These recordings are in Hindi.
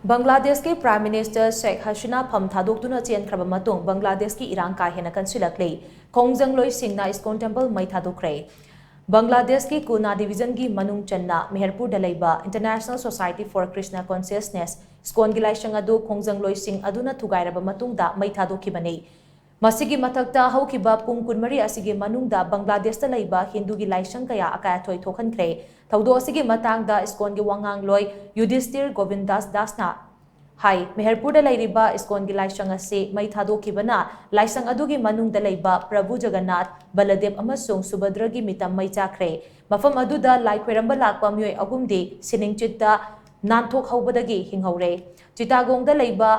Bangladesh के प्राइम मिनिस्टर शेख हसीना फम थादोक्तुना चेनख्रबा मतुंग बांग्लादेश की इरांग का हेन्ना कंसिलक्ली खोंगजंगलोई सिंगना इस्कॉन टेंपल मई थादोखरे बांग्लादेश की कुना डिवीजन की मनुंग चन्ना मेहरपुर दलैबा international society for Christian consciousness ISKCON की लाइसंग अदु खोंगजंगलोई सिंग अदुना थुगाइरबा मतुंगदा मई थादोखिबने मसिगी मथक्ता हौखिबा पुंग कुनमरी असिगे मनुंगदा बांग्लादेश लैबा हिंदू की लाइसंग कया अकायथोय थोखनख्रे थौदो असिगे मतंगदा इस्कॉन की वांगांगलोय युधिष्ठिर गोविंदास दासना हाई मेहरपुर लैरिबा इस्कॉन की लाइसंग असे मई थादोखिबना लाइसंग अदुगी मनुंगदा लैबा प्रभु जगन्नाथ बलदेव अमसुंग सुभद्र की मितम मई चाख्रे मफम अदुदा लाई खोइरंबा लाकपा मियोय अहुमदी सिनिंग चित्ता नानथोक हौबदगी हिंगहौरे चितागोंगदा लैबा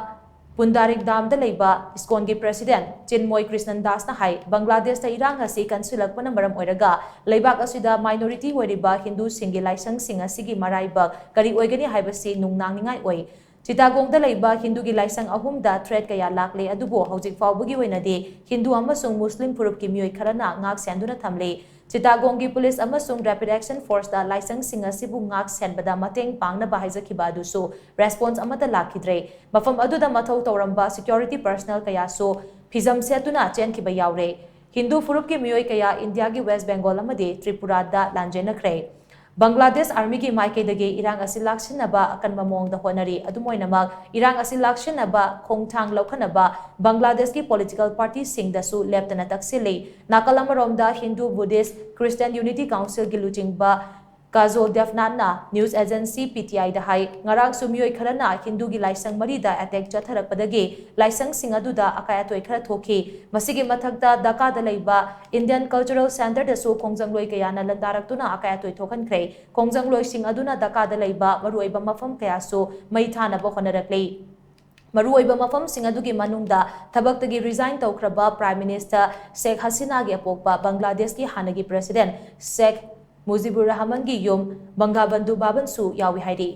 पुंदारिक दाम लैबा इस्कॉन की प्रेसिडेंट चिन्मोय कृष्णन दास हाई बांग्लादेश इरांग असी कंसिलक्पना मरम ओइरगा लैबाक असिदा माइनॉरिटी ओइरिबा हिंदू सिंगी लाइसंग सिंग असिगी मराइबक करी ओइगनी हाइबसी नुंगनांगनिंगाई ओइ चितागोंगदा लैबा हिंदू की लाइसंग अहुमदा थ्रेड कया लाकले अदुबो हौजिक फाउबगी ओइनदे हिंदू अमसुंग मुस्लिम फुरुप की मियोय खरना ngak सेंदुना थमले चितागोंग की पुलिस अमसुंग रैपिड एक्शन फोर्स दा लाइसंग सिंग असिबु ngak सेनबदा मतेंग पांगना बाहाइजखिबा अदुसु रेस्पॉन्स अमता लाखिद्रे मफम अदुदा मथौ तौरंबा सिक्योरिटी पर्सनल कयासो फिजम सेतुना चेनखिबा यावरे हिंदू फुरुप की मियोय कया इंडिया की वेस्ट बंगाल अमदे त्रिपुरा दा लांजेनखरे बांग्लादेश आर्मी की माइकेदगे इरांग असिल लाक्सिनबा अकनबा मोंगदा होनरी अदुमोइनमक इरांग असिल लाक्सिनबा खोंगथांग लौखनबा बांग्लादेश की पॉलिटिकल पार्टी सिंगदसु लेप्तना तक्सिले नाकल अमरोमदा Hindu Buddhist Christian unity council की लुचिंगबा काजोल देवनाना न्यूज एजेंसी पीटीआई दा हाई ngarang सुमियोय खरना हिंदू की लाइसंग मरीदा अटैक चथरकपदगे लाइसंग सिंग अदुदा अकायतोय खर थोखि मसिगे मथक्ता दका दा लैबा इंडियन कल्चरल सेंटर दसु खोंगजंगलोय कयाना लंदारक्तुना अकायतोय थोखनख्रे खोंगजंगलोय सिंग अदुना दका दा लैबा मरुओइबा मफम कयासु मई थानबा होनरक्ले मरुओइबा मफम सिंग अदुगी मनुंगदा थबक्तगी रिजाइन तौख्रबा प्राइम मिनिस्टर शेख हसीना की अपोकपा बांग्लादेश की हानगी प्रेसिडेंट शेख मुजीबुर रहमान की युम बंगाबंधु बाबनसु यावी हाइरी